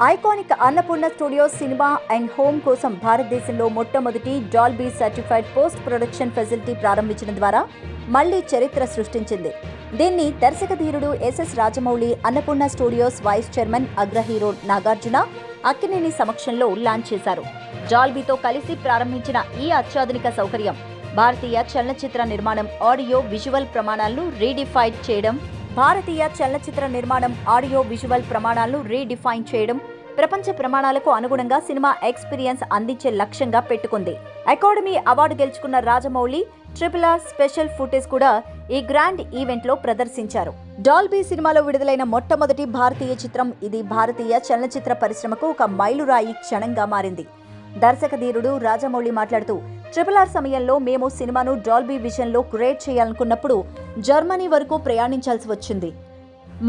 Iconic Annapurna studios cinema and home కోసం భారతదేశంలో మొట్టమొదటి Dolby certified post production facility ప్రారంభించడం ద్వారా మళ్లీ చరిత్ర సృష్టించింది. దీన్ని దర్శక ధీరుడు S S Rajamouli Annapurna studios vice chairman అగ్ర హీరో నాగార్జున అక్కినేని సమక్షంలో లాంచ్ చేశారు. డాల్బీతో కలిసి ప్రారంభించిన ఈ అత్యాధునిక సౌకర్యం భారతీయ చలనచిత్ర నిర్మాణం ఆడియో విజువల్ ప్రమాణాలను రీడిఫైన్ చేయడం, ప్రపంచ ప్రమాణాలకు అనుగుణంగా సినిమా ఎక్స్పీరియన్స్ అందించే లక్ష్యంగా పెట్టుకుంది. అకాడమీ అవార్డు గెలుచుకున్న రాజమౌళి RRR స్పెషల్ ఫుటేజ్ కూడా ఈ గ్రాండ్ ఈవెంట్ లో ప్రదర్శించారు. డాల్బీ సినిమాలో విడుదలైన మొట్టమొదటి భారతీయ చిత్రం ఇది. భారతీయ చలనచిత్ర పరిశ్రమకు ఒక మైలురాయి క్షణంగా మారింది. దర్శక ధీరుడు రాజమౌళి మాట్లాడుతూ, RRR సమయంలో మేము సినిమాను డాల్బీ విజన్ లో క్రియేట్ చేయాలనుకున్నప్పుడు జర్మనీ వరకు ప్రయాణించాల్సి వచ్చింది.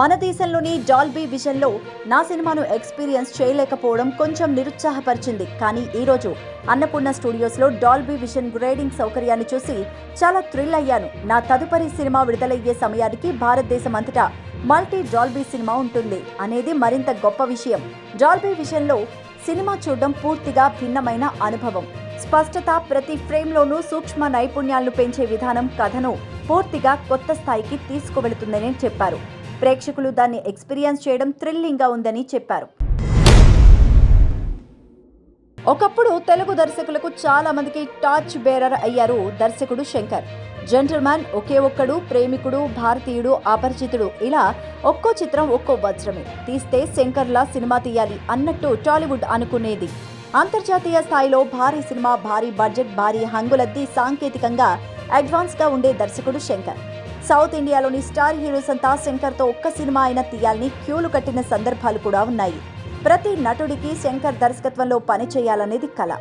మన దేశంలోని డాల్బీ విజన్ లో నా సినిమాను ఎక్స్పీరియన్స్ చేయలేకపోవడం కొంచెం నిరుత్సాహపరిచింది. కానీ ఈ రోజు అన్నపూర్ణ స్టూడియోస్ లో డాల్బీ విజన్ గ్రేడింగ్ సౌకర్యాన్ని చూసి చాలా థ్రిల్ అయ్యాను. నా తదుపరి సినిమా విడుదలయ్యే సమయానికి భారతదేశం అంతటా మల్టీ డాల్బీ సినిమా ఉంటుంది అనేది మరింత గొప్ప విషయం. డాల్బీ విజన్ లో సినిమా చూడడం పూర్తిగా భిన్నమైన అనుభవం. స్పష్టత, ప్రతి ఫ్రేమ్లోనూ సూక్ష్మ నైపుణ్యాలను పెంచే విధానం కథను పూర్తిగా కొత్త స్థాయికి తీసుకువెళుతుందని చెప్పారు. ప్రేక్షకులు దాన్ని ఎక్స్పీరియన్స్ చేయడం థ్రిల్లింగ్ గా ఉందని చెప్పారు. ఒకప్పుడు తెలుగు దర్శకులకు చాలా మందికి టార్చ్ బేరర్ అయ్యారు దర్శకుడు శంకర్. జెంటిల్మ్యాన్, ఒకే ఒక్కడు, ప్రేమికుడు, భారతీయుడు, అపరిచితుడు ఇలా ఒక్కో చిత్రం ఒక్కో వజ్రమే. తీస్తే శంకర్లా సినిమా తీయాలి అన్నట్టు టాలీవుడ్ అనుకునేది. అంతర్జాతీయ స్థాయిలో భారీ సినిమా, భారీ బడ్జెట్, భారీ హంగులద్ది, సాంకేతికంగా అడ్వాన్స్ గా ఉండే దర్శకుడు శంకర్. సౌత్ ఇండియాలోని స్టార్ హీరోస్ అంతా శంకర్తో ఒక్క సినిమా అయినా తీయాలని క్యూలు కట్టిన సందర్భాలు కూడా ఉన్నాయి. ప్రతి నటుడికి శంకర్ దర్శకత్వంలో పని చేయాలనేది కల.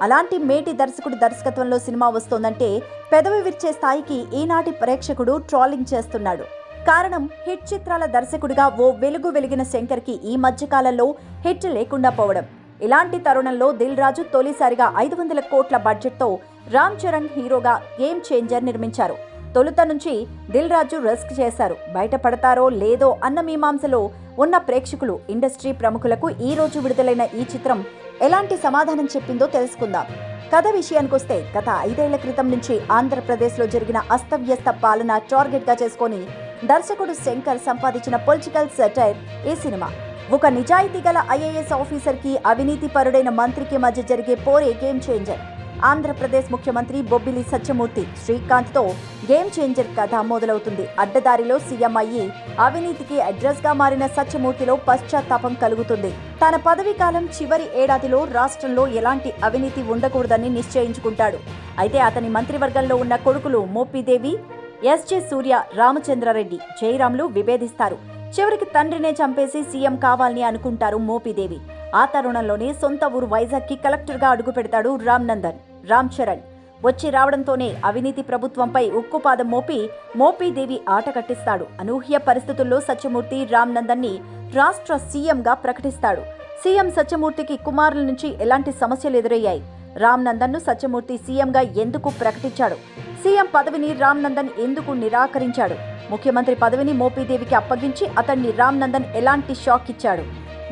అలాంటి మేటి దర్శకుడి దర్శకత్వంలో సినిమా వస్తోందంటే పెదవి విరిచే స్థాయికి ఈనాటి ప్రేక్షకుడు ట్రోలింగ్ చేస్తున్నాడు. కారణం, హిట్ చిత్రాల దర్శకుడిగా ఓ వెలుగు వెలిగిన శంకర్కి ఈ మధ్యకాలంలో హిట్ లేకుండా పోవడం. ఇలాంటి తరుణంలో దిల్ రాజు తొలిసారిగా 500 కోట్ల బడ్జెట్తో రామ్ చరణ్ హీరోగా గేమ్ చేంజర్ నిర్మించారు. తొలుత నుంచి దిల్ రాజు రిస్క్ చేశారు. బయటపడతారో లేదో అన్న మీమాంసలో ఉన్న ప్రేక్షకులు, ఇండస్ట్రీ ప్రముఖులకు ఈ రోజు విడుదలైన ఈ చిత్రం ఎలాంటి సమాధానం చెప్పిందో తెలుసుకుందాం. కథ విషయానికొస్తే, గత 5 ఏళ్ల క్రితం నుంచి ఆంధ్రప్రదేశ్లో జరిగిన అస్తవ్యస్త పాలన టార్గెట్ గా చేసుకుని దర్శకుడు శంకర్ సంపాదించిన పొలిటికల్ సెటైర్ ఈ సినిమా. ఒక నిజాయితీ గల IAS ఆఫీసర్కి, అవినీతి పరుడైన మంత్రికి మధ్య జరిగే పోరే గేమ్ చేంజర్. ఆంధ్రప్రదేశ్ ముఖ్యమంత్రి బొబ్బిలి సత్యమూర్తి శ్రీకాంత్తో గేమ్ చేంజర్ కథ మొదలవుతుంది. అడ్డదారిలో సీఎం అయ్యి అవినీతికి అడ్రస్ గా మారిన సత్యమూర్తిలో పశ్చాత్తాపం కలుగుతుంది. తన పదవీ కాలం చివరి ఏడాదిలో రాష్ట్రంలో ఎలాంటి అవినీతి ఉండకూడదని నిశ్చయించుకుంటాడు. అయితే అతని మంత్రివర్గంలో ఉన్న కొడుకులు మోపిదేవి, SJ సూర్య, రామచంద్రారెడ్డి, జయరాంలు విభేదిస్తారు. చివరికి తండ్రినే చంపేసి సీఎం కావాలని అనుకుంటారు మోపిదేవి. ఆ తరుణంలోనే సొంత ఊరు వైజాగ్ కి కలెక్టర్ గా అడుగు పెడతాడు రామ్ చరణ్. వచ్చి రావడంతోనే అవినీతి ప్రభుత్వంపై ఉక్కుపాదం మోపి మోపిదేవి ఆట కట్టిస్తాడు. అనూహ్య పరిస్థితుల్లో సత్యమూర్తి రామ్నందన్ ని రాష్ట్ర సీఎంగా ప్రకటిస్తాడు. సీఎం సత్యమూర్తికి కుమారుల నుంచి ఎలాంటి సమస్యలు ఎదురయ్యాయి? రామ్నందన్ ను సత్యమూర్తి సీఎంగా ఎందుకు ప్రకటించాడు? సీఎం పదవిని రామ్నందన్ ఎందుకు నిరాకరించాడు? ముఖ్యమంత్రి పదవిని మోపిదేవికి అప్పగించి అతన్ని రామ్నందన్ ఎలాంటి షాక్ ఇచ్చాడు?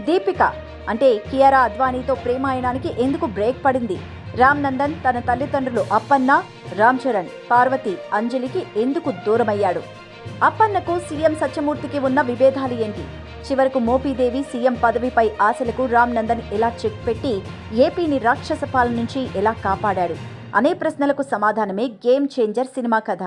దీపిక అంటే కియారా అద్వానీతో ప్రేమాయణానికి ఎందుకు బ్రేక్ పడింది? రామ్నందన్ తన తల్లిదండ్రులు అప్పన్న, రామ్ చరణ్, పార్వతి, అంజలికి ఎందుకు దూరమయ్యాడు? అప్పన్నకు సీఎం సత్యమూర్తికి ఉన్న విభేదాలు ఏంటి? చివరకు మోపిదేవి సీఎం పదవిపై ఆశలకు రామ్నందన్ ఎలా చెక్ పెట్టి ఏపీని రాక్షస పాలన నుంచి ఎలా కాపాడాడు అనే ప్రశ్నలకు సమాధానమే గేమ్ చేంజర్ సినిమా కథ.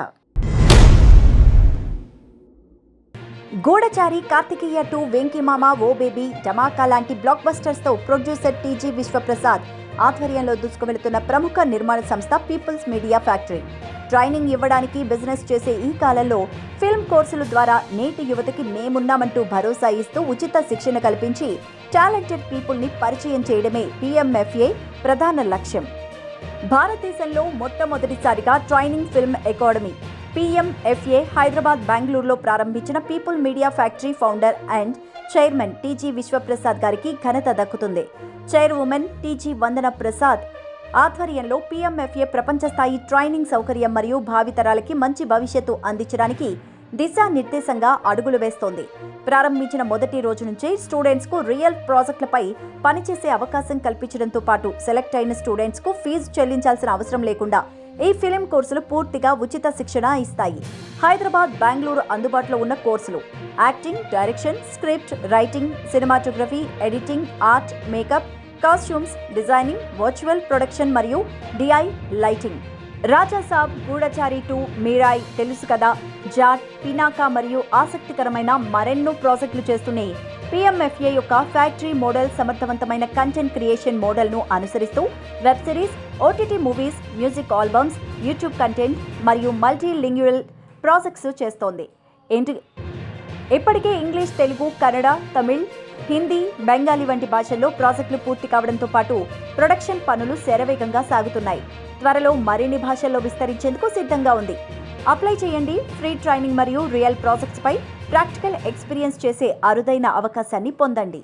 గూఢచారి, కార్తికేయ 2, వెంకీమామ, ఓ బేబీ, ధమాకా లాంటి బ్లాక్ బస్టర్స్ తో ప్రొడ్యూసర్ TG విశ్వప్రసాద్ ఆధ్వర్యంలో దూసుకువెళుతున్న ప్రముఖ నిర్మాణ సంస్థ పీపుల్స్ మీడియా ఫ్యాక్టరీ. ట్రైనింగ్ ఇవ్వడానికి బిజినెస్ చేసే ఈ కాలంలో ఫిల్మ్ కోర్సుల ద్వారా నేటి యువతకి మేమున్నామంటూ భరోసా ఇస్తూ ఉచిత శిక్షణ కల్పించి టాలెంటెడ్ పీపుల్ ని పరిచయం చేయడమే PMFA ప్రధాన లక్ష్యం. భారతదేశంలో మొట్టమొదటిసారిగా training film academy PMFA Hyderabad, బెంగళూరులో ప్రారంభించిన people media factory founder and chairman TG Vishwaprasad గారికి ఘనత దక్కుతుంది. చైర్వుమెన్ TG వందన ప్రసాద్ ఆధ్వర్యంలో PMFA ప్రపంచ స్థాయి ట్రైనింగ్ సౌకర్యం మరియు భావితరాలకి మంచి భవిష్యత్తు అందించడానికి దిశానిర్దేశంగా అడుగులు వేస్తోంది. ప్రారంభించిన మొదటి రోజు నుంచే స్టూడెంట్స్కు రియల్ ప్రాజెక్టులపై పనిచేసే అవకాశం కల్పించడంతో పాటు సెలెక్ట్ అయిన స్టూడెంట్స్కు ఫీజు చెల్లించాల్సిన అవసరం లేకుండా ఈ ఫిలిం కోర్సులు పూర్తిగా ఉచిత శిక్షణ ఇస్తాయి. హైదరాబాద్, బెంగళూరు అందుబాటులో ఉన్న కోర్సులు acting, direction, script writing, cinematography, editing, art, makeup, costumes, designing, virtual production మరియు డిఐ లైటింగ్. రాజాసాబ్, గూఢచారి 2, మీరాయ్, తెలుసు కదా, జాట్, పినాకా మరియు ఆసక్తికరమైన మరెన్నో ప్రాజెక్టులు చేస్తూనే PMFA యొక్క ఫ్యాక్టరీ మోడల్ సమర్థవంతమైన కంటెంట్ క్రియేషన్ మోడల్ను అనుసరిస్తూ web series, OTT movies, music albums, YouTube content మరియు మల్టీలింగ్యువల్ ప్రాజెక్ట్స్ చేస్తోంది. ఇప్పటికే ఇంగ్లీష్, తెలుగు, కన్నడ, తమిళ్, హిందీ, బెంగాలీ వంటి భాషల్లో ప్రాజెక్టులు పూర్తి కావడంతో పాటు ప్రొడక్షన్ పనులు శరవేగంగా సాగుతున్నాయి. త్వరలో మరిన్ని భాషల్లో విస్తరించేందుకు సిద్ధంగా ఉంది. అప్లై చేయండి. ఫ్రీ ట్రైనింగ్ మరియు రియల్ ప్రాజెక్ట్స్ పై ప్రాక్టికల్ ఎక్స్పీరియన్స్ చేసే అరుదైన అవకాశాన్ని పొందండి.